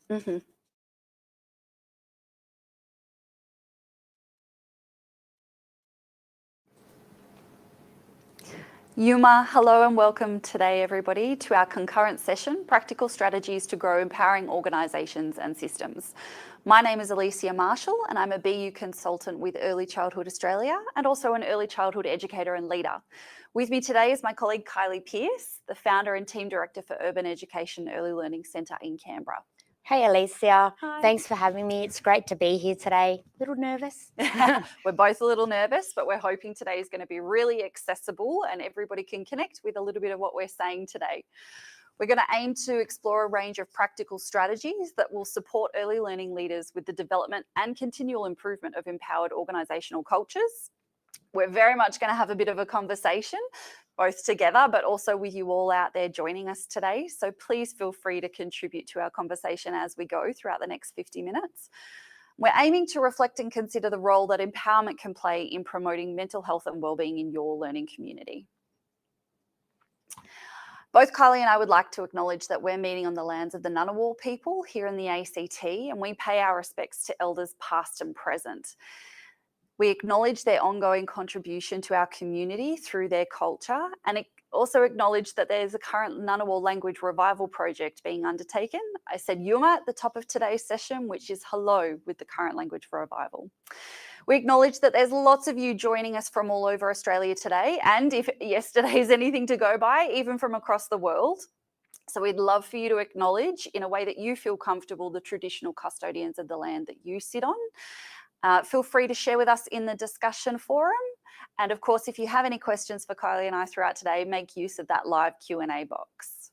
Mhm. Yuma, hello and welcome today, everybody, to our concurrent session, Practical Strategies to Grow Empowering Organisations and Systems. My name is Alicia Marshall and I'm a BU consultant with Early Childhood Australia and also an early childhood educator and leader. With me today is my colleague Kylie Pearce, the founder and team director for Urban Education Early Learning Centre in Canberra. Hey Alicia, Hi. Thanks for having me. It's great to be here today. A little nervous. We're both a little nervous, but we're hoping today is going to be really accessible and everybody can connect with a little bit of what we're saying today. We're going to aim to explore a range of practical strategies that will support early learning leaders with the development and continual improvement of empowered organisational cultures. We're very much going to have a bit of a conversation, both together, but also with you all out there joining us today. So please feel free to contribute to our conversation as we go throughout the next 50 minutes. We're aiming to reflect and consider the role that empowerment can play in promoting mental health and wellbeing in your learning community. Both Kylie and I would like to acknowledge that we're meeting on the lands of the Ngunnawal people here in the ACT, and we pay our respects to elders past and present. We acknowledge their ongoing contribution to our community through their culture, and also acknowledge that there's a current Ngunnawal language revival project being undertaken. I said Yuma at the top of today's session, which is hello with the current language revival. We acknowledge that there's lots of you joining us from all over Australia today, and if yesterday is anything to go by, even from across the world. So we'd love for you to acknowledge in a way that you feel comfortable the traditional custodians of the land that you sit on. Feel free to share with us in the discussion forum. And of course, if you have any questions for Kylie and I throughout today, make use of that live Q&A box.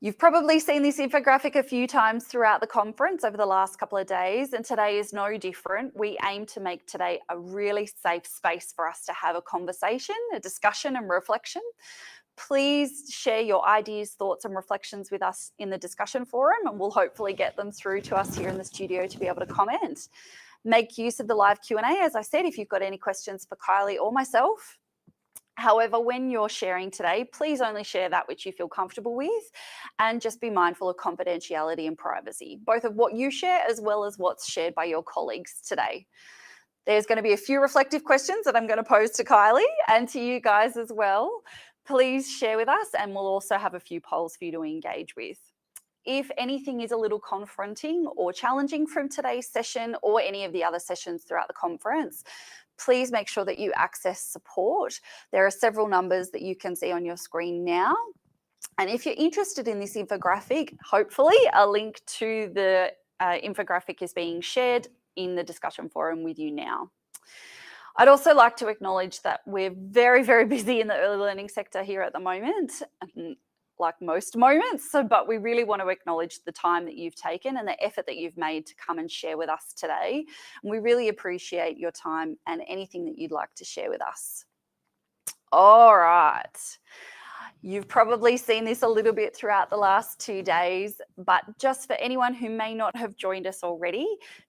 You've probably seen this infographic a few times throughout the conference over the last couple of days, and today is no different. We aim to make today a really safe space for us to have a conversation, a discussion and reflection. Please share your ideas, thoughts and reflections with us in the discussion forum, and we'll hopefully get them through to us here in the studio to be able to comment. Make use of the live Q&A, as I said, if you've got any questions for Kylie or myself. However, when you're sharing today, please only share that which you feel comfortable with, and just be mindful of confidentiality and privacy, both of what you share as well as what's shared by your colleagues today. There's going to be a few reflective questions that I'm going to pose to Kylie and to you guys as well. Please share with us, and we'll also have a few polls for you to engage with. If anything is a little confronting or challenging from today's session or any of the other sessions throughout the conference, please make sure that you access support. There are several numbers that you can see on your screen now. And if you're interested in this infographic, hopefully a link to the infographic is being shared in the discussion forum with you now. I'd also like to acknowledge that we're very, very busy in the early learning sector here at the moment, like most moments, but we really want to acknowledge the time that you've taken and the effort that you've made to come and share with us today. And we really appreciate your time and anything that you'd like to share with us. All right. You've probably seen this a little bit throughout the last 2 days, but just for anyone who may not have joined us already,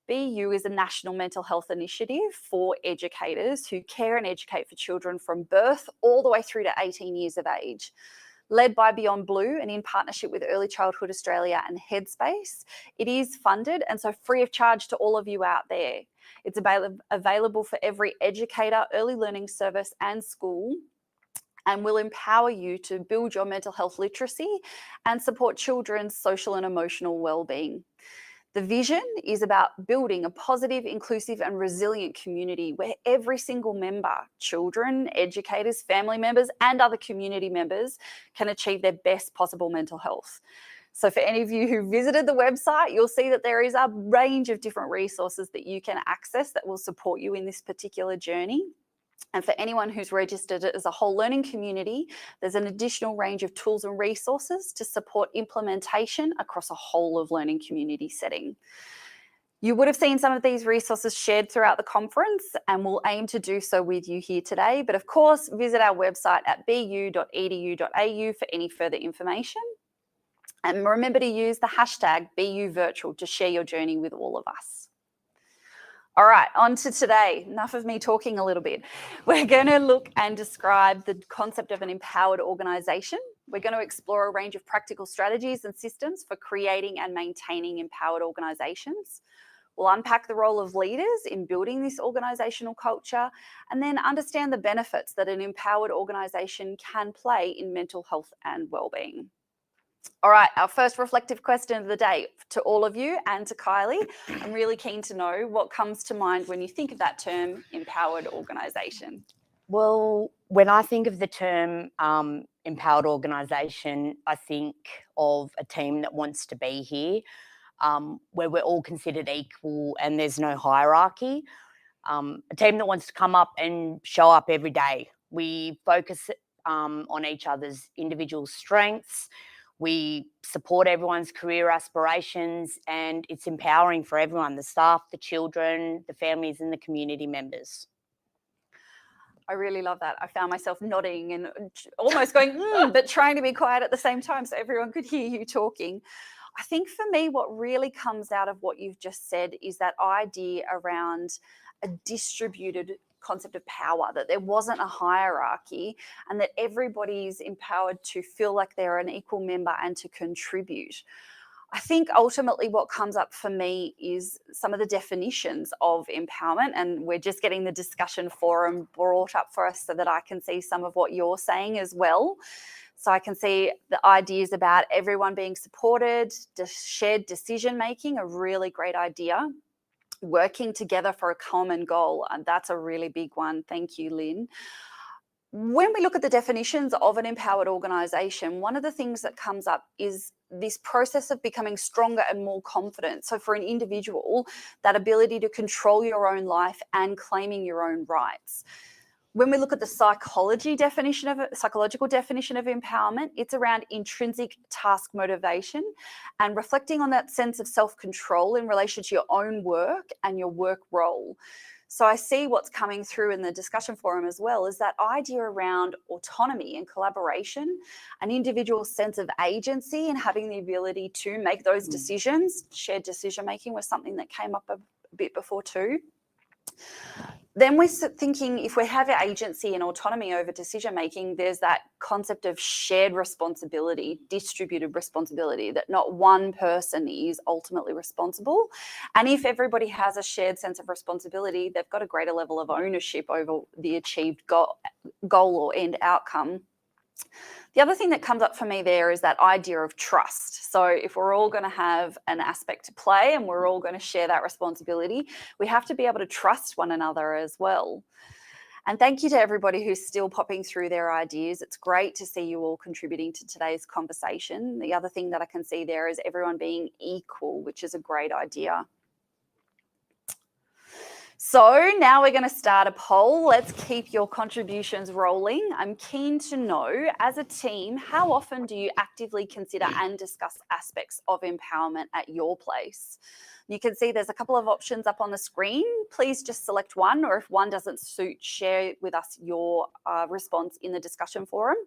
BU is a national mental health initiative for educators who care and educate for children from birth all the way through to 18 years of age. Led by Beyond Blue and in partnership with Early Childhood Australia and Headspace, it is funded and so free of charge to all of you out there. It's available for every educator, early learning service and school, and will empower you to build your mental health literacy and support children's social and emotional well-being. The vision is about building a positive, inclusive and resilient community where every single member, children, educators, family members and other community members can achieve their best possible mental health. So for any of you who visited the website, you'll see that there is a range of different resources that you can access that will support you in this particular journey. And for anyone who's registered as a whole learning community, there's an additional range of tools and resources to support implementation across a whole of learning community setting. You would have seen some of these resources shared throughout the conference, and we'll aim to do so with you here today. But of course, visit our website at bu.edu.au for any further information. And remember to use the hashtag BUVirtual to share your journey with all of us. All right, on to today. Enough of me talking a little bit. We're going to look and describe the concept of an empowered organisation We're going to explore a range of practical strategies and systems for creating and maintaining empowered organisations. We'll unpack the role of leaders in building this organisational culture and then understand the benefits that an empowered organisation can play in mental health and wellbeing. All right, our first reflective question of the day to all of you and to Kylie. I'm really keen to know what comes to mind when you think of that term, empowered organisation. Well, when I think of the term empowered organisation, I think of a team that wants to be here, where we're all considered equal and there's no hierarchy. A team that wants to come up and show up every day. We focus on each other's individual strengths. We support everyone's career aspirations, and it's empowering for everyone, the staff, the children, the families, and the community members. I really love that. I found myself nodding and almost going, but trying to be quiet at the same time so everyone could hear you talking. I think for me, what really comes out of what you've just said is that idea around a distributed concept of power, that there wasn't a hierarchy and that everybody's empowered to feel like they're an equal member and to contribute. I think ultimately what comes up for me is some of the definitions of empowerment, and we're just getting the discussion forum brought up for us so that I can see some of what you're saying as well. So I can see the ideas about everyone being supported, shared decision making, a really great idea. Working together for a common goal, and that's a really big one. Thank you, Lynn. When we look at the definitions of an empowered organisation, one of the things that comes up is this process of becoming stronger and more confident. So for an individual, that ability to control your own life and claiming your own rights. When we look at the psychological definition of empowerment, it's around intrinsic task motivation and reflecting on that sense of self-control in relation to your own work and your work role. So I see what's coming through in the discussion forum as well is that idea around autonomy and collaboration, an individual sense of agency and having the ability to make those decisions. Shared decision making was something that came up a bit before too. Then we're thinking if we have agency and autonomy over decision making, there's that concept of shared responsibility, distributed responsibility, that not one person is ultimately responsible. And if everybody has a shared sense of responsibility, they've got a greater level of ownership over the achieved goal or end outcome. The other thing that comes up for me there is that idea of trust. So if we're all going to have an aspect to play and we're all going to share that responsibility, we have to be able to trust one another as well. And thank you to everybody who's still popping through their ideas. It's great to see you all contributing to today's conversation. The other thing that I can see there is everyone being equal, which is a great idea. So now we're going to start a poll. Let's keep your contributions rolling. I'm keen to know, as a team, how often do you actively consider and discuss aspects of empowerment at your place? You can see there's a couple of options up on the screen. Please just select one, or if one doesn't suit, share with us your response in the discussion forum.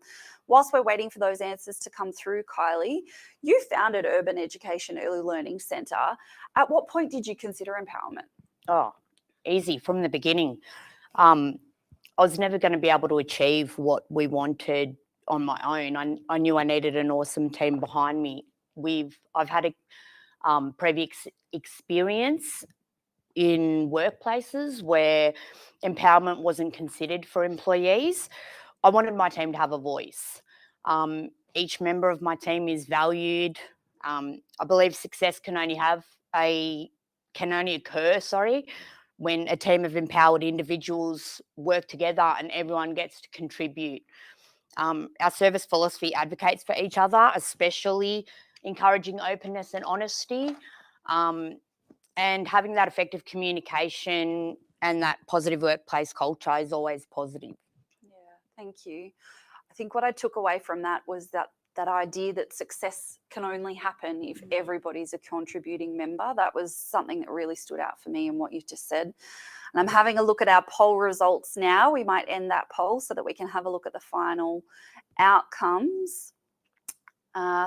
Whilst we're waiting for those answers to come through, Kylie, you founded Urban Education Early Learning Centre. At what point did you consider empowerment? Oh, easy from the beginning. I was never going to be able to achieve what we wanted on my own. I knew I needed an awesome team behind me. I've had a previous experience in workplaces where empowerment wasn't considered for employees. I wanted my team to have a voice. Each member of my team is valued. I believe success can only occur, when a team of empowered individuals work together and everyone gets to contribute. Our service philosophy advocates for each other, especially encouraging openness and honesty, and having that effective communication and that positive workplace culture is always positive. Yeah, thank you. I think what I took away from that was that idea that success can only happen if everybody's a contributing member. That was something that really stood out for me in what you've just said. And I'm having a look at our poll results now. We might end that poll so that we can have a look at the final outcomes.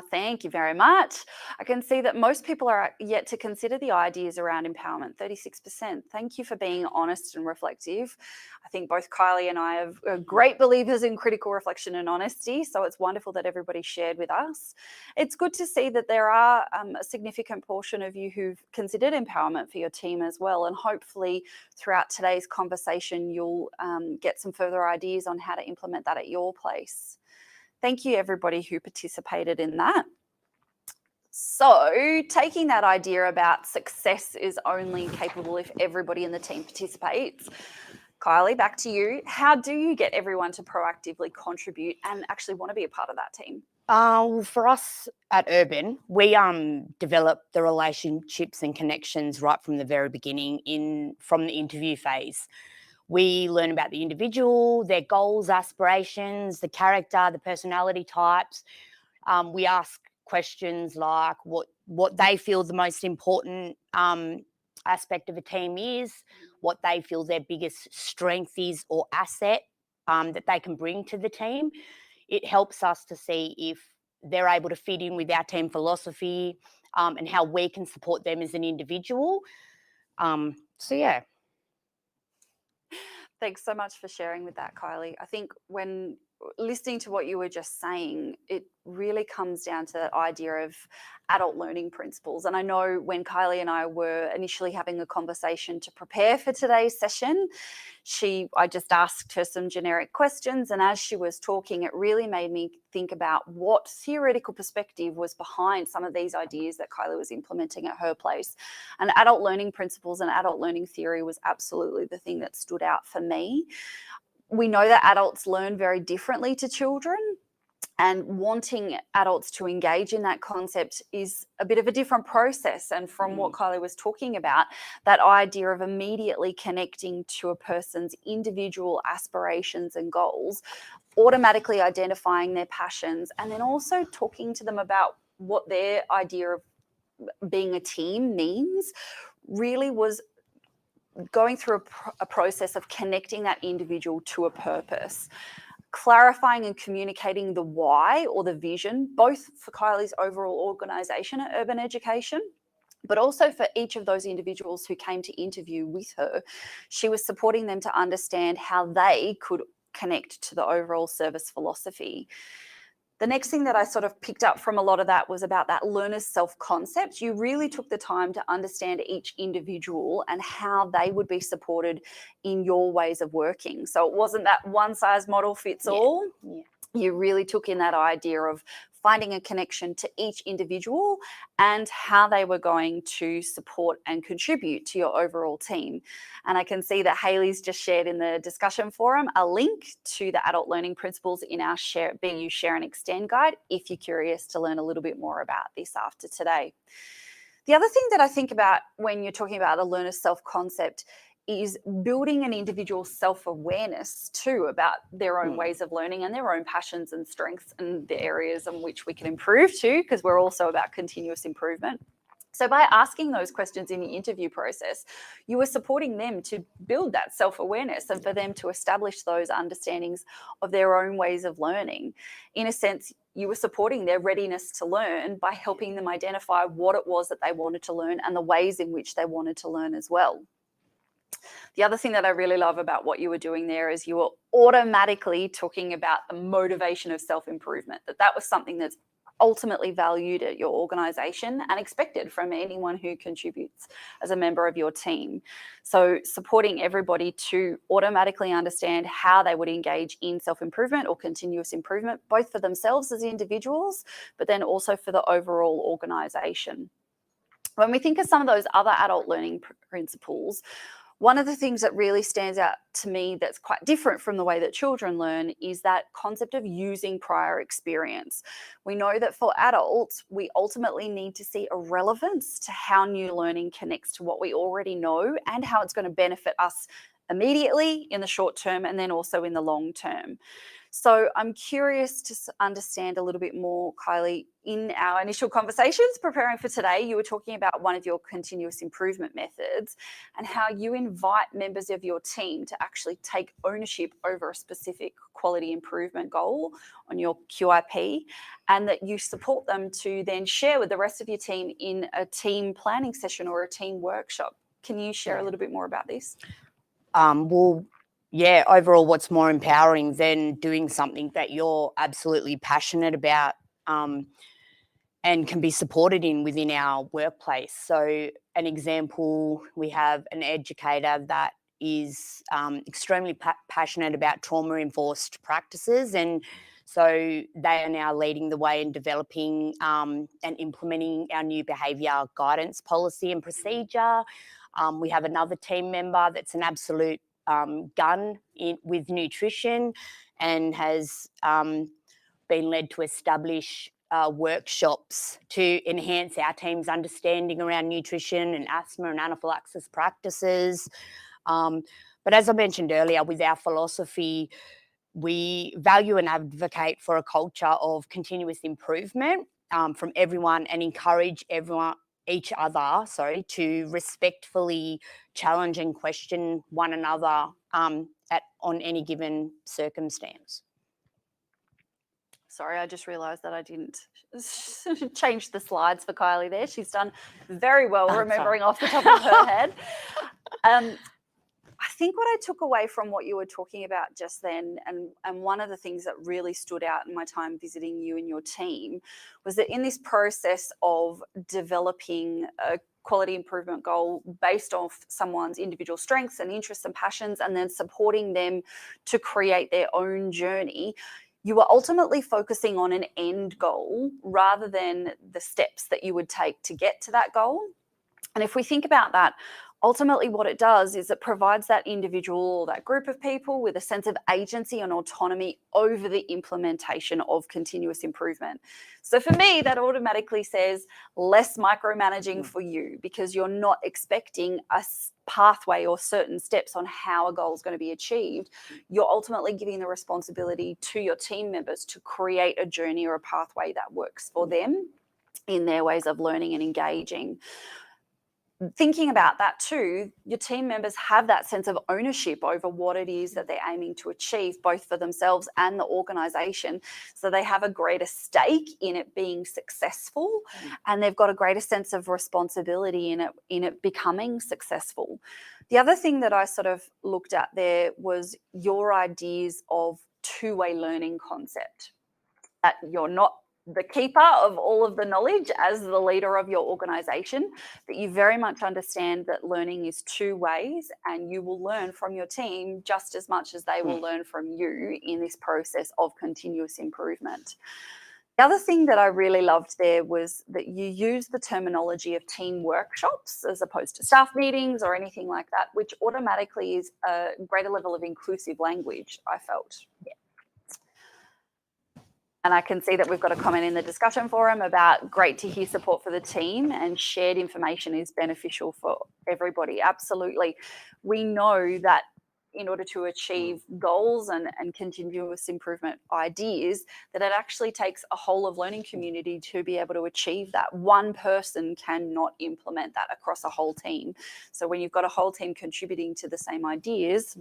Thank you very much. I can see that most people are yet to consider the ideas around empowerment, 36%. Thank you for being honest and reflective. I think both Kylie and I are great believers in critical reflection and honesty, so it's wonderful that everybody shared with us. It's good to see that there are a significant portion of you who've considered empowerment for your team as well, and hopefully throughout today's conversation you'll get some further ideas on how to implement that at your place. Thank you, everybody who participated in that. So, taking that idea about success is only capable if everybody in the team participates. Kylie, back to you. How do you get everyone to proactively contribute and actually want to be a part of that team? Well, for us at Urban, we develop the relationships and connections right from the very beginning from the interview phase. We learn about the individual, their goals, aspirations, the character, the personality types. We ask questions like what they feel the most important aspect of a team is, what they feel their biggest strength is or asset that they can bring to the team. It helps us to see if they're able to fit in with our team philosophy and how we can support them as an individual. So, yeah. Thanks so much for sharing with that, Kylie. I think when listening to what you were just saying, it really comes down to that idea of adult learning principles. And I know when Kylie and I were initially having a conversation to prepare for today's session, I just asked her some generic questions, and as she was talking, it really made me think about what theoretical perspective was behind some of these ideas that Kylie was implementing at her place. And adult learning principles and adult learning theory was absolutely the thing that stood out for me. We know that adults learn very differently to children, and wanting adults to engage in that concept is a bit of a different process. And from what Kylie was talking about, that idea of immediately connecting to a person's individual aspirations and goals, automatically identifying their passions, and then also talking to them about what their idea of being a team means, really was going through a process of connecting that individual to a purpose, clarifying and communicating the why or the vision, both for Kylie's overall organisation at Urban Education, but also for each of those individuals who came to interview with her. She was supporting them to understand how they could connect to the overall service philosophy. The next thing that I sort of picked up from a lot of that was about that learner's self-concept. You really took the time to understand each individual and how they would be supported in your ways of working. So it wasn't that one size model fits all. Yeah. You really took in that idea of finding a connection to each individual and how they were going to support and contribute to your overall team. And I can see that Hayley's just shared in the discussion forum a link to the adult learning principles in our BU Share and Extend guide if you're curious to learn a little bit more about this after today. The other thing that I think about when you're talking about a learner's self-concept is building an individual's self-awareness too about their own ways of learning and their own passions and strengths and the areas in which we can improve too, because we're also about continuous improvement. So by asking those questions in the interview process, you are supporting them to build that self-awareness and for them to establish those understandings of their own ways of learning. In a sense, you were supporting their readiness to learn by helping them identify what it was that they wanted to learn and the ways in which they wanted to learn as well. The other thing that I really love about what you were doing there is you were automatically talking about the motivation of self-improvement, that was something that's ultimately valued at your organisation and expected from anyone who contributes as a member of your team. So supporting everybody to automatically understand how they would engage in self-improvement or continuous improvement, both for themselves as individuals, but then also for the overall organisation. When we think of some of those other adult learning principles, one of the things that really stands out to me that's quite different from the way that children learn is that concept of using prior experience. We know that for adults, we ultimately need to see a relevance to how new learning connects to what we already know and how it's going to benefit us immediately in the short term and then also in the long term. So I'm curious to understand a little bit more, Kylie. In our initial conversations preparing for today, you were talking about one of your continuous improvement methods and how you invite members of your team to actually take ownership over a specific quality improvement goal on your QIP, and that you support them to then share with the rest of your team in a team planning session or a team workshop. Can you share a little bit more about this? Well, yeah, overall, what's more empowering than doing something that you're absolutely passionate about and can be supported in within our workplace? So an example, we have an educator that is extremely passionate about trauma-enforced practices, and so they are now leading the way in developing and implementing our new behaviour guidance policy and procedure. We have another team member that's an absolute gun with nutrition and has been led to establish workshops to enhance our team's understanding around nutrition and asthma and anaphylaxis practices. But as I mentioned earlier, with our philosophy, we value and advocate for a culture of continuous improvement from everyone, and encourage each other, to respectfully challenge and question one another on any given circumstance. Sorry, I just realised that I didn't change the slides for Kylie there. She's done very well remembering off the top of her head. I think what I took away from what you were talking about just then, and one of the things that really stood out in my time visiting you and your team, was that in this process of developing a quality improvement goal based off someone's individual strengths and interests and passions, and then supporting them to create their own journey, you were ultimately focusing on an end goal rather than the steps that you would take to get to that goal. And if we think about that, ultimately what it does is it provides that individual or that group of people with a sense of agency and autonomy over the implementation of continuous improvement. So for me, that automatically says less micromanaging for you, because you're not expecting a pathway or certain steps on how a goal is going to be achieved. You're ultimately giving the responsibility to your team members to create a journey or a pathway that works for them in their ways of learning and engaging. Thinking about that too, your team members have that sense of ownership over what it is that they're aiming to achieve, both for themselves and the organisation. So they have a greater stake in it being successful, and they've got a greater sense of responsibility in it becoming successful. The other thing that I sort of looked at there was your ideas of two-way learning concept, that you're not the keeper of all of the knowledge as the leader of your organisation, that you very much understand that learning is two ways, and you will learn from your team just as much as they will learn from you in this process of continuous improvement. The other thing that I really loved there was that you use the terminology of team workshops as opposed to staff meetings or anything like that, which automatically is a greater level of inclusive language, I felt. Yeah. And I can see that we've got a comment in the discussion forum about great to hear support for the team, and shared information is beneficial for everybody. Absolutely. We know that in order to achieve goals and continuous improvement ideas, that it actually takes a whole of learning community to be able to achieve that. One person cannot implement that across a whole team. So when you've got a whole team contributing to the same ideas,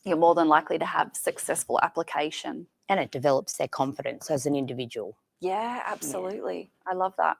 you're more than likely to have successful application. And it develops their confidence as an individual. Yeah, absolutely. Yeah. I love that.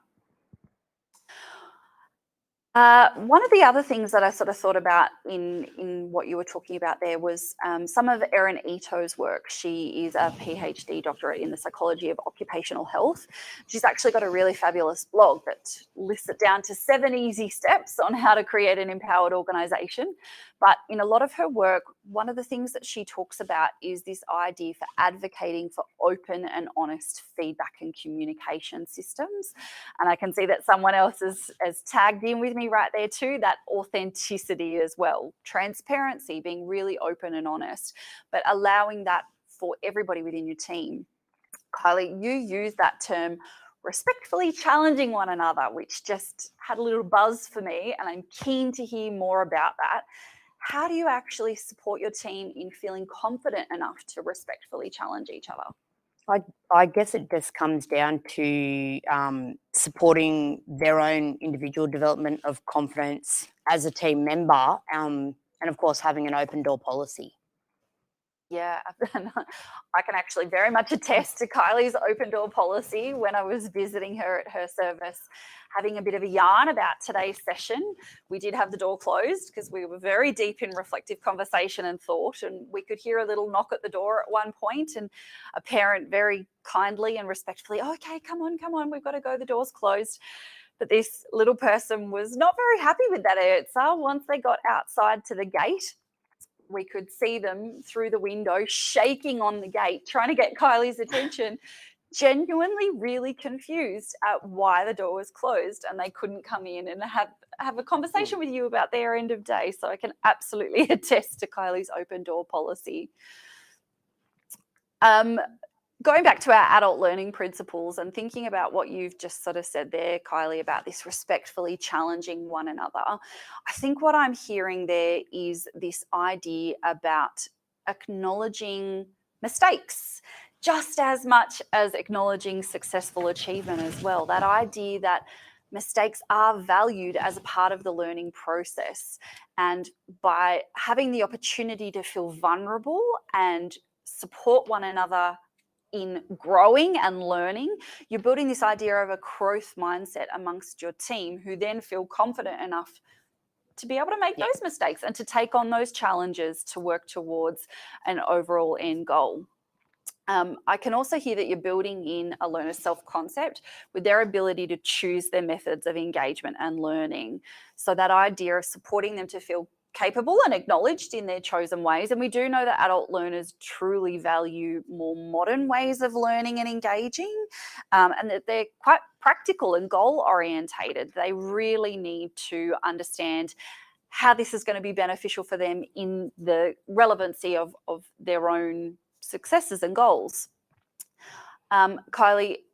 One of the other things that I sort of thought about in what you were talking about there was some of Erin Ito's work. She is a PhD doctorate in the psychology of occupational health. She's actually got a really fabulous blog that lists it down to 7 easy steps on how to create an empowered organisation. But in a lot of her work, one of the things that she talks about is this idea for advocating for open and honest feedback and communication systems. And I can see that someone else has tagged in with me right there too, that authenticity as well. Transparency, being really open and honest, but allowing that for everybody within your team. Kylie, you use that term, respectfully challenging one another, which just had a little buzz for me, and I'm keen to hear more about that. how do you actually support your team in feeling confident enough to respectfully challenge each other? I guess it just comes down to supporting their own individual development of confidence as a team member, and of course having an open door policy. Yeah, I can actually very much attest to Kylie's open door policy. When I was visiting her at her service, having a bit of a yarn about today's session, we did have the door closed because we were very deep in reflective conversation and thought, and we could hear a little knock at the door at one point, and a parent very kindly and respectfully, "Oh, okay, come on, we've got to go, the door's closed." But this little person was not very happy with that answer. Once they got outside to the gate, we could see them through the window shaking on the gate, trying to get Kylie's attention, genuinely really confused at why the door was closed and they couldn't come in and have a conversation with you about their end of day. So I can absolutely attest to Kylie's open door policy. Going back to our adult learning principles and thinking about what you've just sort of said there, Kylie, about this respectfully challenging one another, I think what I'm hearing there is this idea about acknowledging mistakes just as much as acknowledging successful achievement as well. That idea that mistakes are valued as a part of the learning process. And by having the opportunity to feel vulnerable and support one another in growing and learning, you're building this idea of a growth mindset amongst your team, who then feel confident enough to be able to make those mistakes and to take on those challenges to work towards an overall end goal. I can also hear that you're building in a learner's self-concept with their ability to choose their methods of engagement and learning. So that idea of supporting them to feel capable and acknowledged in their chosen ways. And we do know that adult learners truly value more modern ways of learning and engaging, and that they're quite practical and goal orientated. They really need to understand how this is going to be beneficial for them in the relevancy of their own successes and goals. Kylie,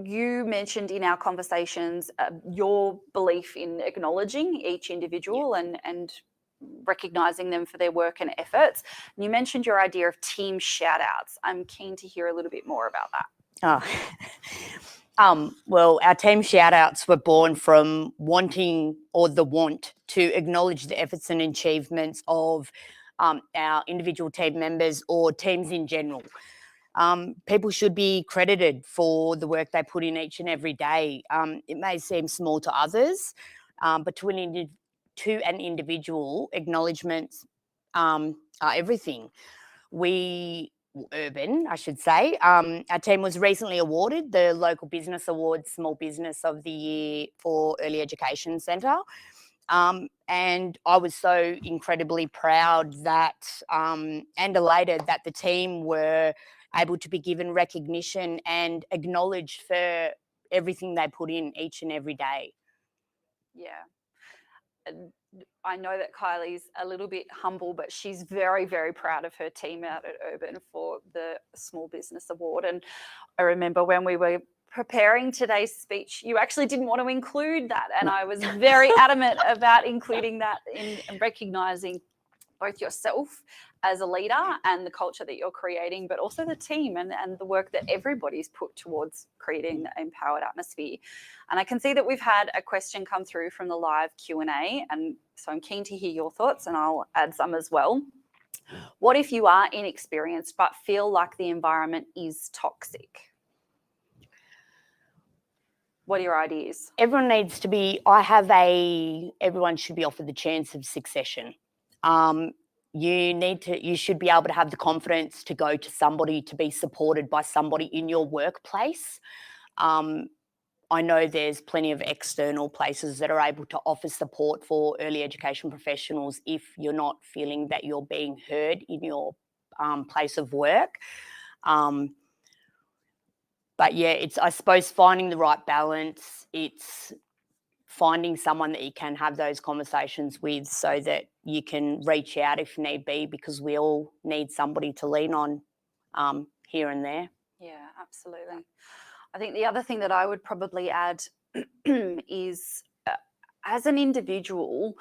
you mentioned in our conversations your belief in acknowledging each individual and recognizing them for their work and efforts. And you mentioned your idea of team shout outs. I'm keen to hear a little bit more about that. Well, our team shout outs were born from wanting, or the want to acknowledge the efforts and achievements of our individual team members or teams in general. People should be credited for the work they put in each and every day. It may seem small to others, but to an individual, acknowledgements are everything. Urban, I should say. Our team was recently awarded the Local Business Awards Small Business of the Year for Early Education Centre. And I was so incredibly proud that and elated that the team were able to be given recognition and acknowledged for everything they put in each and every day. Yeah. I know that Kylie's a little bit humble, but she's very, very proud of her team out at Urban for the Small Business Award. And I remember when we were preparing today's speech, you actually didn't want to include that. And I was very adamant about including that in recognizing both yourself as a leader and the culture that you're creating, but also the team and the work that everybody's put towards creating the empowered atmosphere. And I can see that we've had a question come through from the live Q&A, and so I'm keen to hear your thoughts, and I'll add some as well. What if you are inexperienced but feel like the environment is toxic? What are your ideas? Everyone should be offered the chance of succession. You should be able to have the confidence to go to somebody, to be supported by somebody in your workplace. I know there's plenty of external places that are able to offer support for early education professionals if you're not feeling that you're being heard in your place of work. But yeah, it's, I suppose, finding the right balance. It's finding someone that you can have those conversations with so that you can reach out if need be, because we all need somebody to lean on here and there. Yeah, absolutely. I think the other thing that I would probably add is as an individual,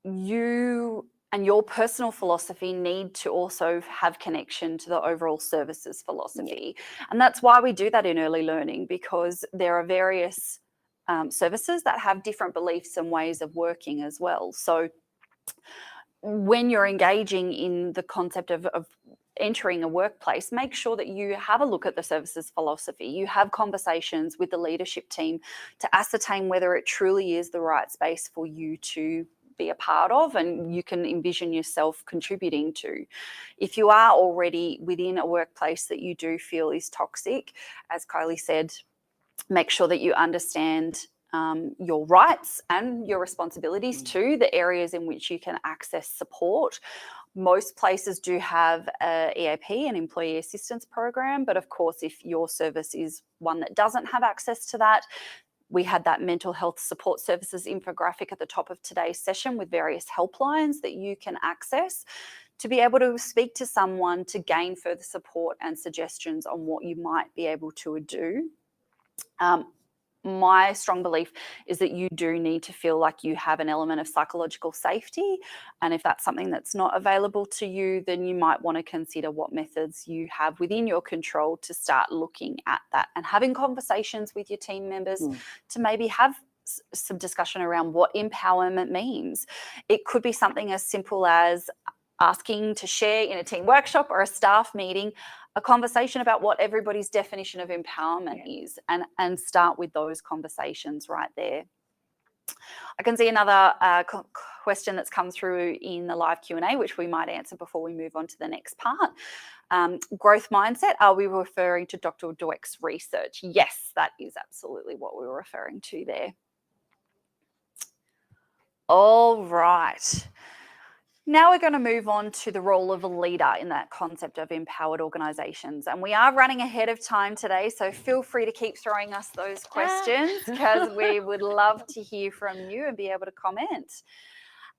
you and your personal philosophy need to also have connection to the overall services philosophy. And that's why we do that in early learning, because there are various services that have different beliefs and ways of working as well. So when you're engaging in the concept of entering a workplace, make sure that you have a look at the services philosophy. You have conversations with the leadership team to ascertain whether it truly is the right space for you to be a part of and you can envision yourself contributing to. If you are already within a workplace that you do feel is toxic, as Kylie said, make sure that you understand your rights and your responsibilities too, the areas in which you can access support. Most places do have a EAP, an employee assistance program, but of course, if your service is one that doesn't have access to that, we had that mental health support services infographic at the top of today's session with various helplines that you can access to be able to speak to someone to gain further support and suggestions on what you might be able to do. My strong belief is that you do need to feel like you have an element of psychological safety. And if that's something that's not available to you, then you might want to consider what methods you have within your control to start looking at that and having conversations with your team members to maybe have some discussion around what empowerment means. It could be something as simple as asking to share in a team workshop or a staff meeting a conversation about what everybody's definition of empowerment is, and start with those conversations right there. I can see another question that's come through in the live Q&A, which we might answer before we move on to the next part. Growth mindset, are we referring to Dr. Dweck's research? Yes, that is absolutely what we were referring to there. All right. Now we're going to move on to the role of a leader in that concept of empowered organisations. And we are running ahead of time today, so feel free to keep throwing us those questions because we would love to hear from you and be able to comment.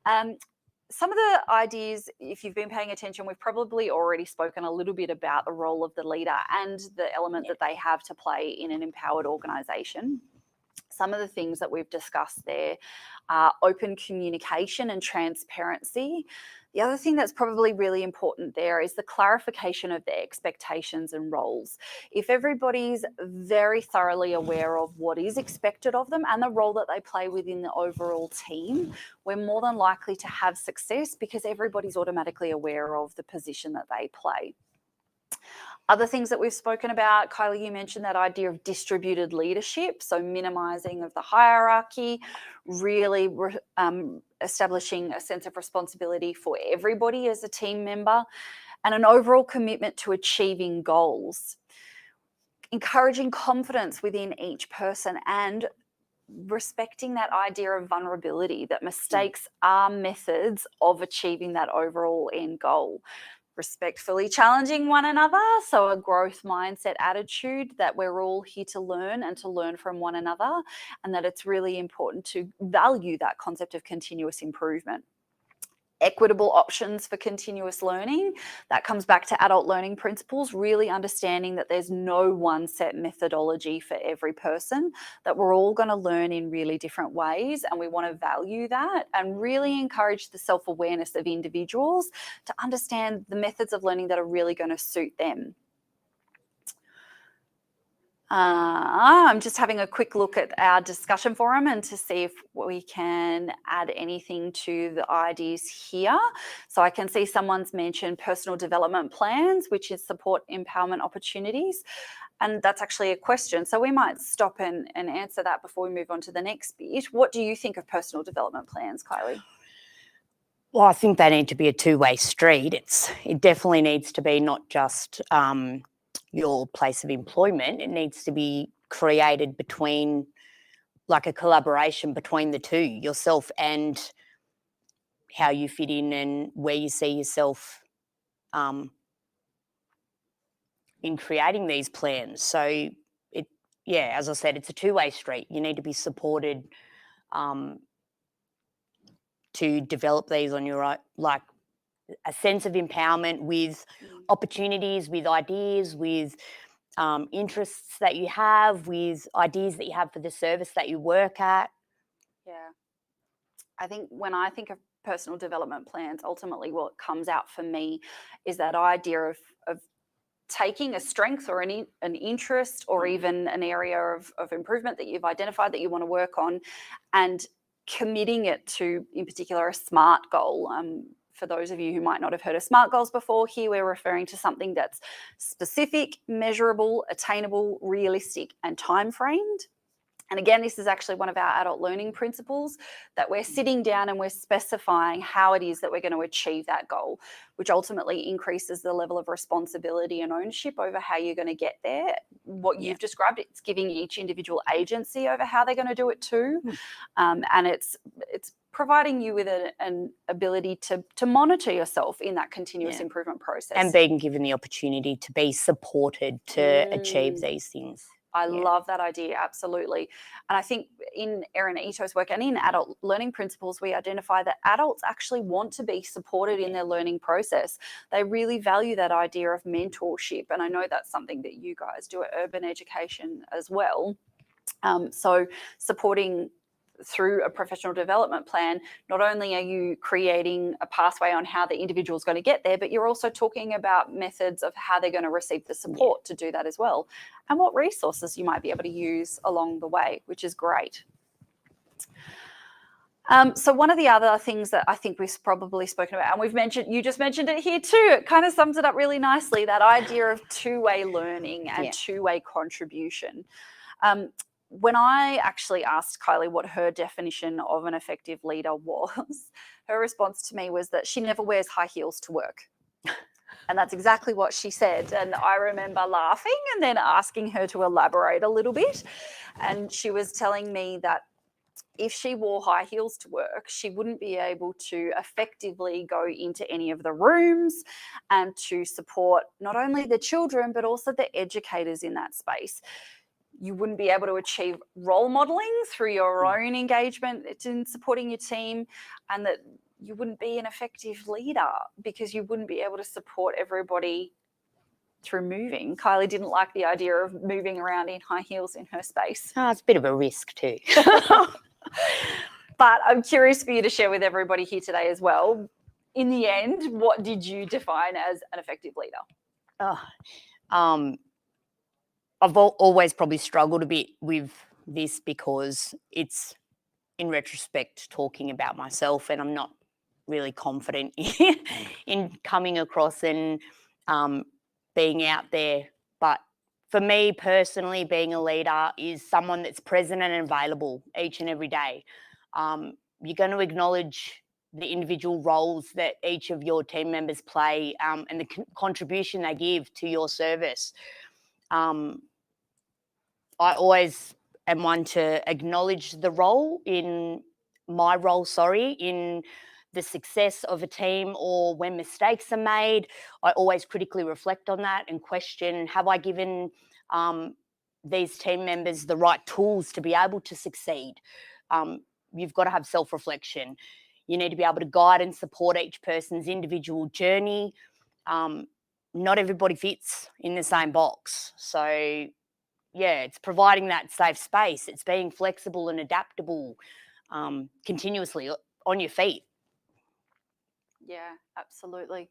Some of the ideas, if you've been paying attention, we've probably already spoken a little bit about the role of the leader and the element that they have to play in an empowered organisation. Some of the things that we've discussed there are open communication and transparency. The other thing that's probably really important there is the clarification of their expectations and roles. If everybody's very thoroughly aware of what is expected of them and the role that they play within the overall team, we're more than likely to have success because everybody's automatically aware of the position that they play. Other things that we've spoken about, Kylie, you mentioned that idea of distributed leadership, so minimizing of the hierarchy, really establishing a sense of responsibility for everybody as a team member, and an overall commitment to achieving goals. Encouraging confidence within each person and respecting that idea of vulnerability, that mistakes are methods of achieving that overall end goal. Respectfully challenging one another, so a growth mindset attitude that we're all here to learn and to learn from one another, and that it's really important to value that concept of continuous improvement. Equitable options for continuous learning, that comes back to adult learning principles, really understanding that there's no one set methodology for every person, that we're all going to learn in really different ways, and we want to value that and really encourage the self-awareness of individuals to understand the methods of learning that are really going to suit them. I'm just having a quick look at our discussion forum and to see if we can add anything to the ideas here. So I can see someone's mentioned personal development plans, which is support empowerment opportunities. And that's actually a question. So we might stop and answer that before we move on to the next bit. What do you think of personal development plans, Kylie? Well, I think they need to be a two-way street. It definitely needs to be not just your place of employment. It needs to be created between, like a collaboration between the two, yourself and how you fit in and where you see yourself in creating these plans. So as I said, it's a two-way street. You need to be supported to develop these on your own, like a sense of empowerment with opportunities, with ideas, with interests that you have, with ideas that you have for the service that you work at. Yeah. I think when I think of personal development plans, ultimately what comes out for me is that idea of taking a strength or an interest or even an area of improvement that you've identified that you want to work on, and committing it to, in particular, a SMART goal. For those of you who might not have heard of SMART goals before, here we're referring to something that's specific, measurable, attainable, realistic, and time-framed. And again, this is actually one of our adult learning principles, that we're sitting down and we're specifying how it is that we're going to achieve that goal, which ultimately increases the level of responsibility and ownership over how you're going to get there. What you've described, it's giving each individual agency over how they're going to do it too. And it's providing you with an ability to monitor yourself in that continuous improvement process. And being given the opportunity to be supported to achieve these things. I love that idea, absolutely. And I think in Erin Ito's work and in adult learning principles, we identify that adults actually want to be supported in their learning process. They really value that idea of mentorship. And I know that's something that you guys do at Urban Education as well. So supporting through a professional development plan, not only are you creating a pathway on how the individual is going to get there, but you're also talking about methods of how they're going to receive the support to do that as well, and what resources you might be able to use along the way, which is great. So one of the other things that I think we've probably spoken about, and you just mentioned it here too, it kind of sums it up really nicely, that idea of two-way learning and two-way contribution. When I actually asked Kylie what her definition of an effective leader was, her response to me was that she never wears high heels to work. And that's exactly what she said. And I remember laughing and then asking her to elaborate a little bit. And she was telling me that if she wore high heels to work, she wouldn't be able to effectively go into any of the rooms and to support not only the children, but also the educators in that space. You wouldn't be able to achieve role modeling through your own engagement in supporting your team, and that you wouldn't be an effective leader because you wouldn't be able to support everybody through moving. Kylie didn't like the idea of moving around in high heels in her space. Oh, it's a bit of a risk too. But I'm curious for you to share with everybody here today as well. In the end, what did you define as an effective leader? I've always probably struggled a bit with this because it's, in retrospect, talking about myself, and I'm not really confident in coming across and being out there. But for me personally, being a leader is someone that's present and available each and every day. You're going to acknowledge the individual roles that each of your team members play, and the contribution they give to your service. I always am one to acknowledge the role in the success of a team, or when mistakes are made. I always critically reflect on that and question, have I given these team members the right tools to be able to succeed? You've got to have self-reflection. You need to be able to guide and support each person's individual journey. Not everybody fits in the same box. So yeah, it's providing that safe space. It's being flexible and adaptable, continuously on your feet. Yeah, absolutely.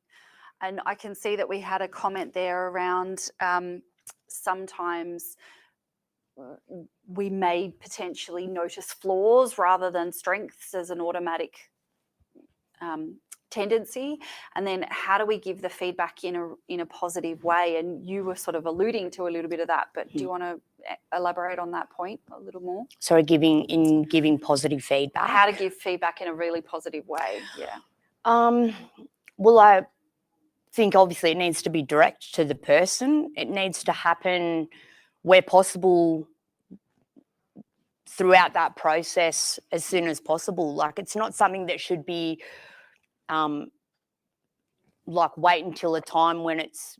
And I can see that we had a comment there around sometimes we may potentially notice flaws rather than strengths as an automatic tendency, and then how do we give the feedback in a positive way? And you were sort of alluding to a little bit of that, but do you want to elaborate on that point a little more? Sorry, giving positive feedback. How to give feedback in a really positive way? Yeah. Well, I think obviously it needs to be direct to the person. It needs to happen where possible throughout that process as soon as possible. Like, it's not something that should be like wait until a time when it's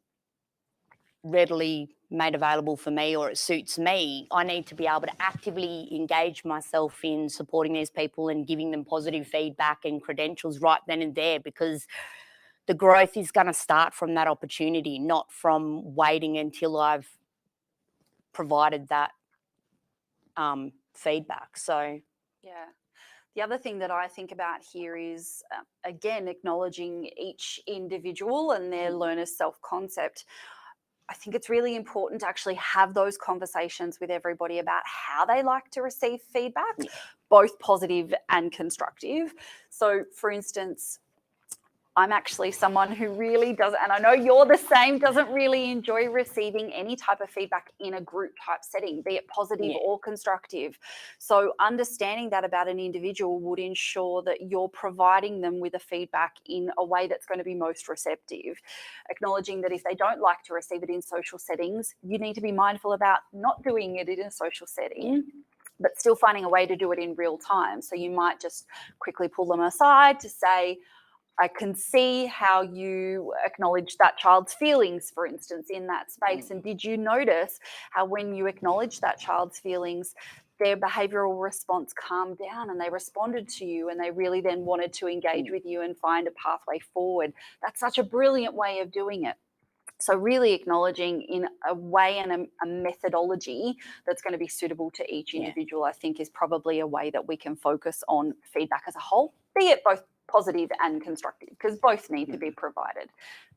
readily made available for me or it suits me. I need to be able to actively engage myself in supporting these people and giving them positive feedback and credentials right then and there, because the growth is going to start from that opportunity, not from waiting until I've provided that feedback. So yeah. The other thing that I think about here is, again, acknowledging each individual and their learner's self-concept. I think it's really important to actually have those conversations with everybody about how they like to receive feedback, both positive and constructive. So, for instance, I'm actually someone who really doesn't, and I know you're the same, doesn't really enjoy receiving any type of feedback in a group type setting, be it positive or constructive. So understanding that about an individual would ensure that you're providing them with a feedback in a way that's going to be most receptive. Acknowledging that if they don't like to receive it in social settings, you need to be mindful about not doing it in a social setting. But still finding a way to do it in real time. So you might just quickly pull them aside to say, I can see how you acknowledge that child's feelings, for instance, in that space. And did you notice how when you acknowledge that child's feelings, their behavioural response calmed down and they responded to you and they really then wanted to engage with you and find a pathway forward? That's such a brilliant way of doing it. So really acknowledging in a way and a methodology that's going to be suitable to each individual, I think, is probably a way that we can focus on feedback as a whole, be it both positive and constructive, because both need to be provided.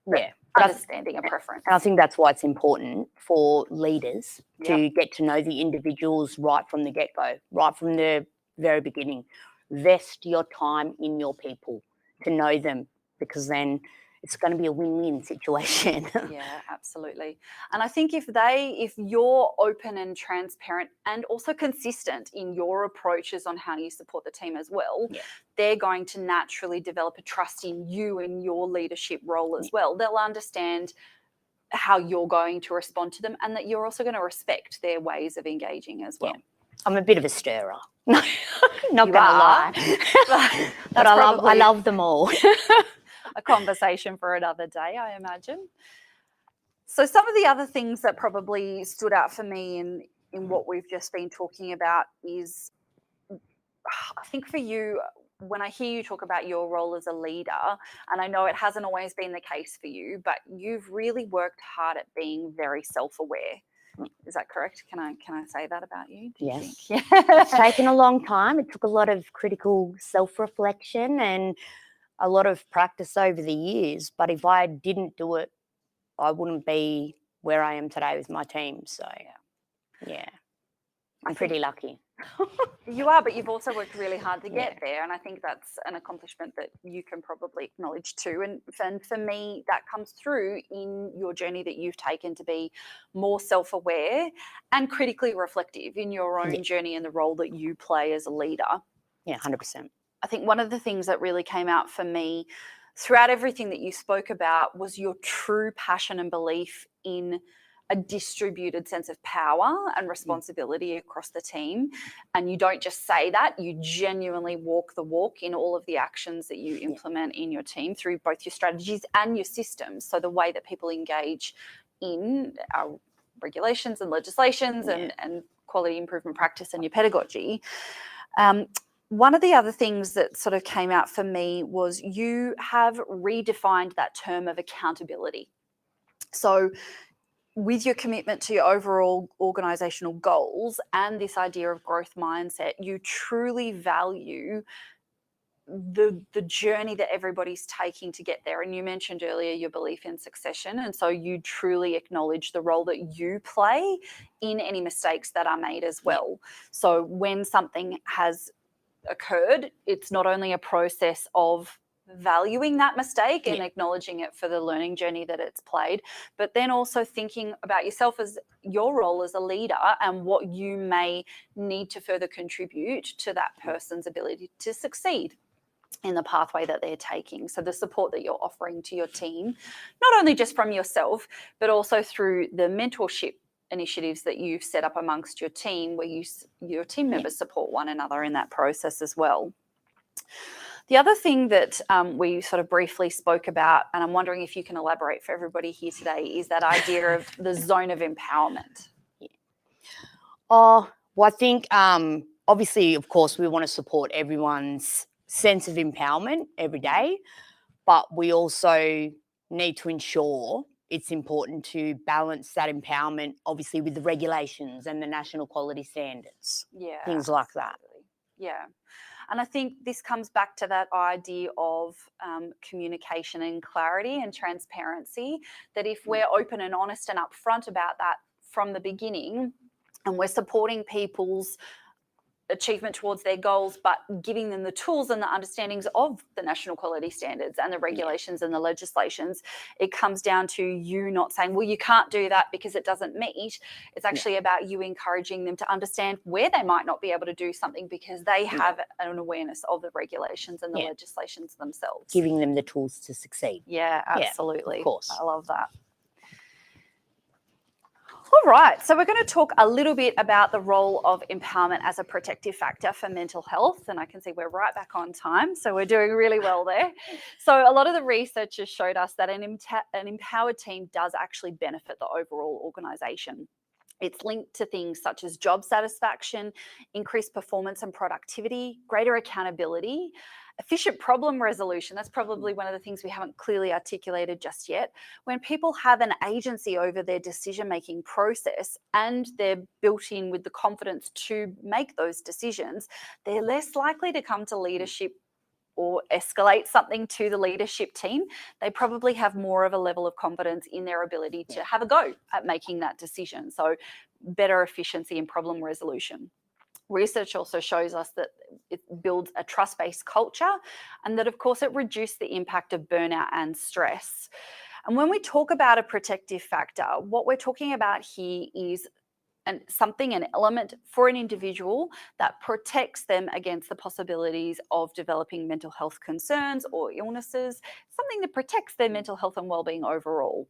But understanding a preference. And I think that's why it's important for leaders to get to know the individuals right from the get-go, right from the very beginning. Vest your time in your people to know them, because then it's going to be a win-win situation. Yeah, absolutely. And I think if you're open and transparent and also consistent in your approaches on how you support the team as well, they're going to naturally develop a trust in you and your leadership role as well. They'll understand how you're going to respond to them and that you're also going to respect their ways of engaging as well. I'm a bit of a stirrer. Not going to lie. But I love them all. A conversation for another day, I imagine. So some of the other things that probably stood out for me in what we've just been talking about is, I think for you, when I hear you talk about your role as a leader, and I know it hasn't always been the case for you, but you've really worked hard at being very self-aware. Is that correct? Can I say that about you? Yes. It's taken a long time. It took a lot of critical self-reflection and a lot of practice over the years. But if I didn't do it, I wouldn't be where I am today with my team. So, I'm pretty lucky. You are, but you've also worked really hard to get there. And I think that's an accomplishment that you can probably acknowledge too. And for me, that comes through in your journey that you've taken to be more self-aware and critically reflective in your own journey and the role that you play as a leader. Yeah, 100%. I think one of the things that really came out for me throughout everything that you spoke about was your true passion and belief in a distributed sense of power and responsibility across the team. And you don't just say that, you genuinely walk the walk in all of the actions that you implement in your team through both your strategies and your systems. So the way that people engage in our regulations and legislations and quality improvement practice and your pedagogy. One of the other things that sort of came out for me was you have redefined that term of accountability. So with your commitment to your overall organisational goals and this idea of growth mindset, you truly value the journey that everybody's taking to get there. And you mentioned earlier your belief in succession. And so you truly acknowledge the role that you play in any mistakes that are made as well. So when something has occurred, it's not only a process of valuing that mistake and acknowledging it for the learning journey that it's played, but then also thinking about yourself as your role as a leader and what you may need to further contribute to that person's ability to succeed in the pathway that they're taking. So the support that you're offering to your team, not only just from yourself, but also through the mentorship initiatives that you've set up amongst your team, where your team members support one another in that process as well. The other thing that we sort of briefly spoke about, and I'm wondering if you can elaborate for everybody here today, is that idea of the zone of empowerment. Well, I think obviously, of course, we want to support everyone's sense of empowerment every day, but we also need to ensure it's important to balance that empowerment, obviously, with the regulations and the national quality standards. Yeah. Things like that. Yeah. And I think this comes back to that idea of communication and clarity and transparency, that if we're open and honest and upfront about that from the beginning, and we're supporting people's achievement towards their goals, but giving them the tools and the understandings of the national quality standards and the regulations and the legislations, it comes down to you not saying, well, you can't do that because it doesn't meet. It's actually about you encouraging them to understand where they might not be able to do something because they have an awareness of the regulations and the legislations themselves. Giving them the tools to succeed. Yeah, absolutely. Of course. I love that. All right, so we're going to talk a little bit about the role of empowerment as a protective factor for mental health, and I can see we're right back on time, so we're doing really well there. So a lot of the research has showed us that an empowered team does actually benefit the overall organisation. It's linked to things such as job satisfaction, increased performance and productivity, greater accountability, efficient problem resolution. That's probably one of the things we haven't clearly articulated just yet. When people have an agency over their decision-making process and they're built in with the confidence to make those decisions, they're less likely to come to leadership or escalate something to the leadership team. They probably have more of a level of confidence in their ability to have a go at making that decision. So better efficiency in problem resolution. Research also shows us that it builds a trust-based culture and that, of course, it reduces the impact of burnout and stress. And when we talk about a protective factor, what we're talking about here is an element for an individual that protects them against the possibilities of developing mental health concerns or illnesses, something that protects their mental health and well-being overall.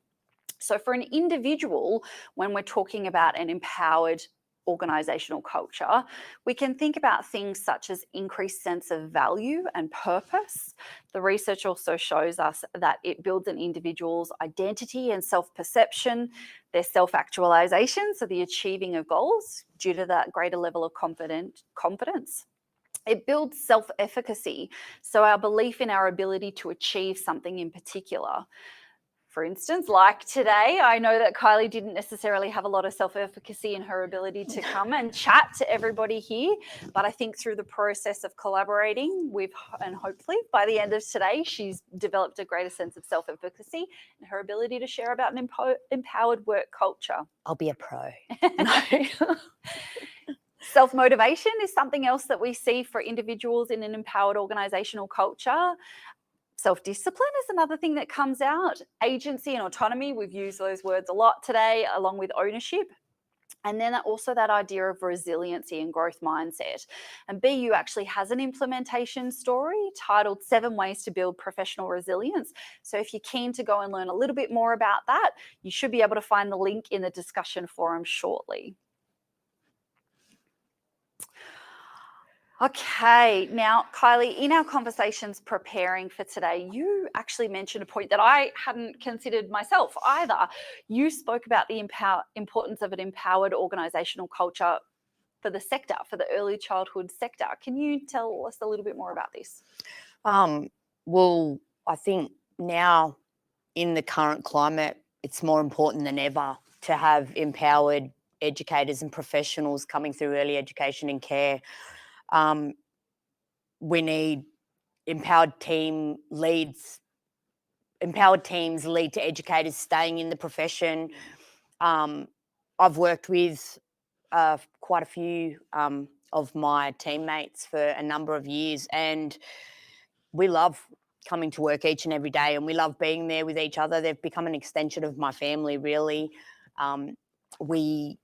So for an individual, when we're talking about an empowered organizational culture, we can think about things such as increased sense of value and purpose. The research also shows us that it builds an individual's identity and self-perception, their self-actualization, so the achieving of goals due to that greater level of confidence. It builds self-efficacy, so our belief in our ability to achieve something in particular. For instance, like today, I know that Kylie didn't necessarily have a lot of self-efficacy in her ability to come and chat to everybody here, but I think through the process of collaborating and hopefully by the end of today, she's developed a greater sense of self-efficacy and her ability to share about an empowered work culture. I'll be a pro. Self-motivation is something else that we see for individuals in an empowered organizational culture. Self-discipline is another thing that comes out. Agency and autonomy, we've used those words a lot today, along with ownership. And then also that idea of resiliency and growth mindset. And BU actually has an implementation story titled 7 Ways to Build Professional Resilience. So if you're keen to go and learn a little bit more about that, you should be able to find the link in the discussion forum shortly. Okay, now, Kylie, in our conversations preparing for today, you actually mentioned a point that I hadn't considered myself either. You spoke about the importance of an empowered organisational culture for the sector, for the early childhood sector. Can you tell us a little bit more about this? Well, I think now in the current climate, it's more important than ever to have empowered educators and professionals coming through early education and care. We need empowered teams lead to educators staying in the profession. I've worked with quite a few of my teammates for a number of years, and we love coming to work each and every day, and we love being there with each other. They've become an extension of my family, really. We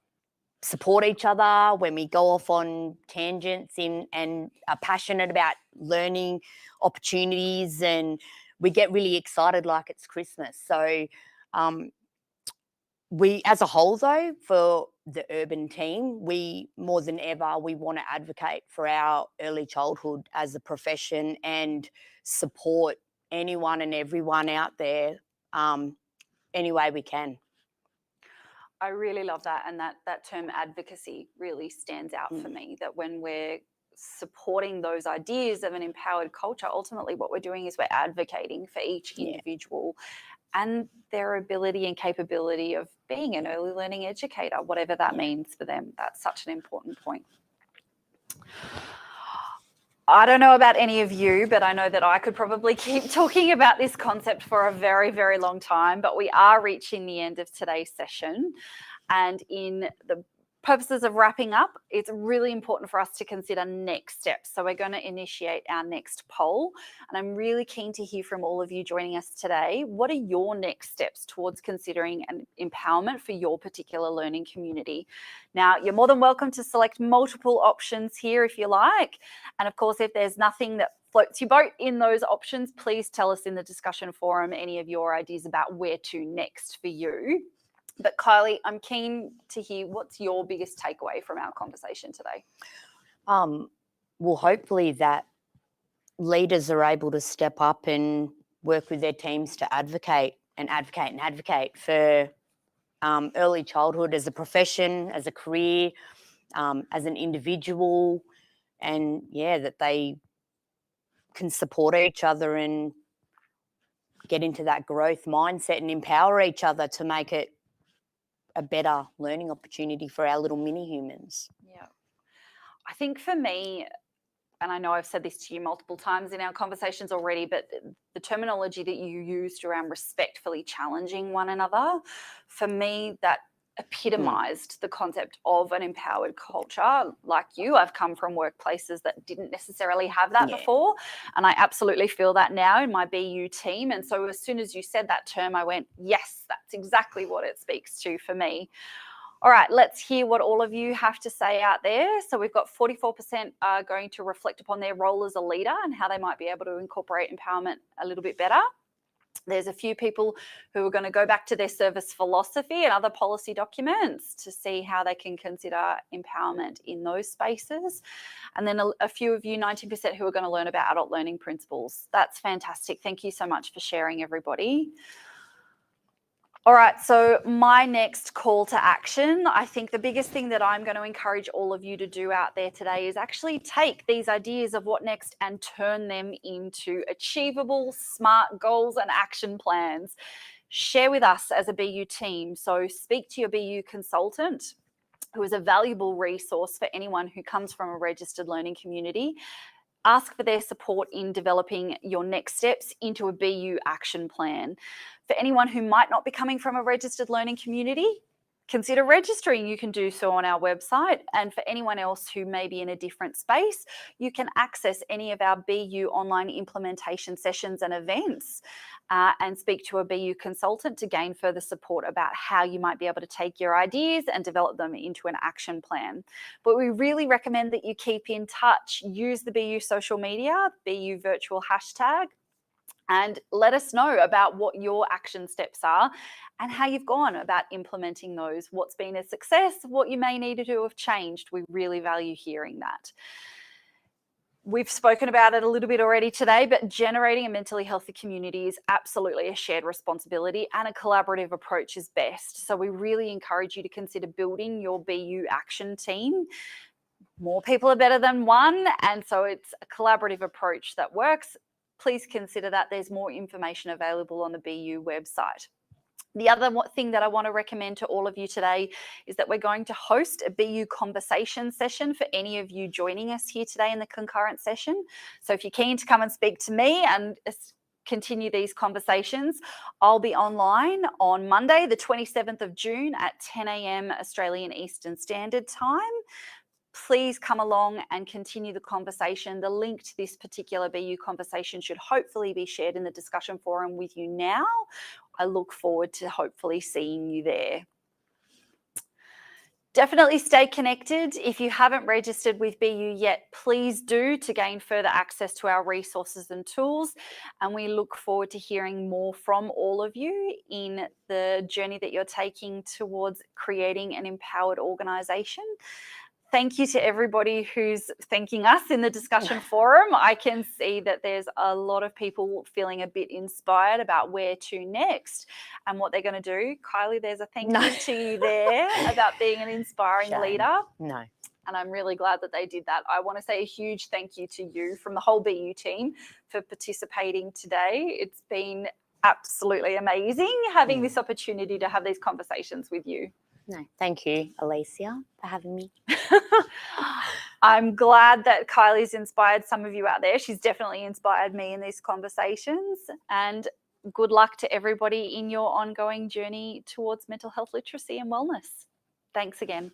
support each other when we go off on tangents and are passionate about learning opportunities, and we get really excited like it's Christmas. So we, as a whole though, for the urban team, we more than ever, we want to advocate for our early childhood as a profession and support anyone and everyone out there any way we can. I really love that, and that term advocacy really stands out for me, that when we're supporting those ideas of an empowered culture, ultimately what we're doing is we're advocating for each individual and their ability and capability of being an early learning educator, whatever that means for them. That's such an important point. I don't know about any of you, but I know that I could probably keep talking about this concept for a very, very long time, but we are reaching the end of today's session. And in the purposes of wrapping up, it's really important for us to consider next steps. So we're going to initiate our next poll, and I'm really keen to hear from all of you joining us today. What are your next steps towards considering an empowerment for your particular learning community? Now, you're more than welcome to select multiple options here if you like. And of course, if there's nothing that floats your boat in those options, please tell us in the discussion forum any of your ideas about where to next for you. But Kylie, I'm keen to hear what's your biggest takeaway from our conversation today? Well, hopefully that leaders are able to step up and work with their teams to advocate for early childhood as a profession, as a career, as an individual, and that they can support each other and get into that growth mindset and empower each other to make it a better learning opportunity for our little mini humans. Yeah. I think for me, and I know I've said this to you multiple times in our conversations already, but the terminology that you used around respectfully challenging one another, for me, that epitomized the concept of an empowered culture. Like you, I've come from workplaces that didn't necessarily have that before, and I absolutely feel that now in my BU team. And so as soon as you said that term, I went, yes, that's exactly what it speaks to for me. All right, let's hear what all of you have to say out there. So we've got 44% are going to reflect upon their role as a leader and how they might be able to incorporate empowerment a little bit better. There's a few people who are going to go back to their service philosophy and other policy documents to see how they can consider empowerment in those spaces. And then a few of you, 19%, who are going to learn about adult learning principles. That's fantastic. Thank you so much for sharing, everybody. All right, so my next call to action, I think the biggest thing that I'm going to encourage all of you to do out there today is actually take these ideas of what next and turn them into achievable, smart goals and action plans. Share with us as a BU team. So speak to your BU consultant, who is a valuable resource for anyone who comes from a registered learning community. Ask for their support in developing your next steps into a BU action plan. For anyone who might not be coming from a registered learning community, consider registering. You can do so on our website. And for anyone else who may be in a different space, you can access any of our BU online implementation sessions and events and speak to a BU consultant to gain further support about how you might be able to take your ideas and develop them into an action plan. But we really recommend that you keep in touch. Use the BU social media, BU virtual hashtag, and let us know about what your action steps are and how you've gone about implementing those, what's been a success, what you may need to have changed. We really value hearing that. We've spoken about it a little bit already today, but generating a mentally healthy community is absolutely a shared responsibility, and a collaborative approach is best. So we really encourage you to consider building your BU action team. More people are better than one, and so it's a collaborative approach that works. Please consider that. There's more information available on the BU website. The other thing that I want to recommend to all of you today is that we're going to host a BU conversation session for any of you joining us here today in the concurrent session. So if you're keen to come and speak to me and continue these conversations, I'll be online on Monday, the 27th of June at 10 a.m. Australian Eastern Standard Time. Please come along and continue the conversation. The link to this particular BU conversation should hopefully be shared in the discussion forum with you now. I look forward to hopefully seeing you there. Definitely stay connected. If you haven't registered with BU yet, please do, to gain further access to our resources and tools. And we look forward to hearing more from all of you in the journey that you're taking towards creating an empowered organisation. Thank you to everybody who's thanking us in the discussion forum. I can see that there's a lot of people feeling a bit inspired about where to next and what they're going to do. Kylie, there's a thank you to you there about being an inspiring leader. No. And I'm really glad that they did that. I want to say a huge thank you to you from the whole BU team for participating today. It's been absolutely amazing having this opportunity to have these conversations with you. No, thank you, Alicia, for having me. I'm glad that Kylie's inspired some of you out there. She's definitely inspired me in these conversations. And good luck to everybody in your ongoing journey towards mental health literacy and wellness. Thanks again.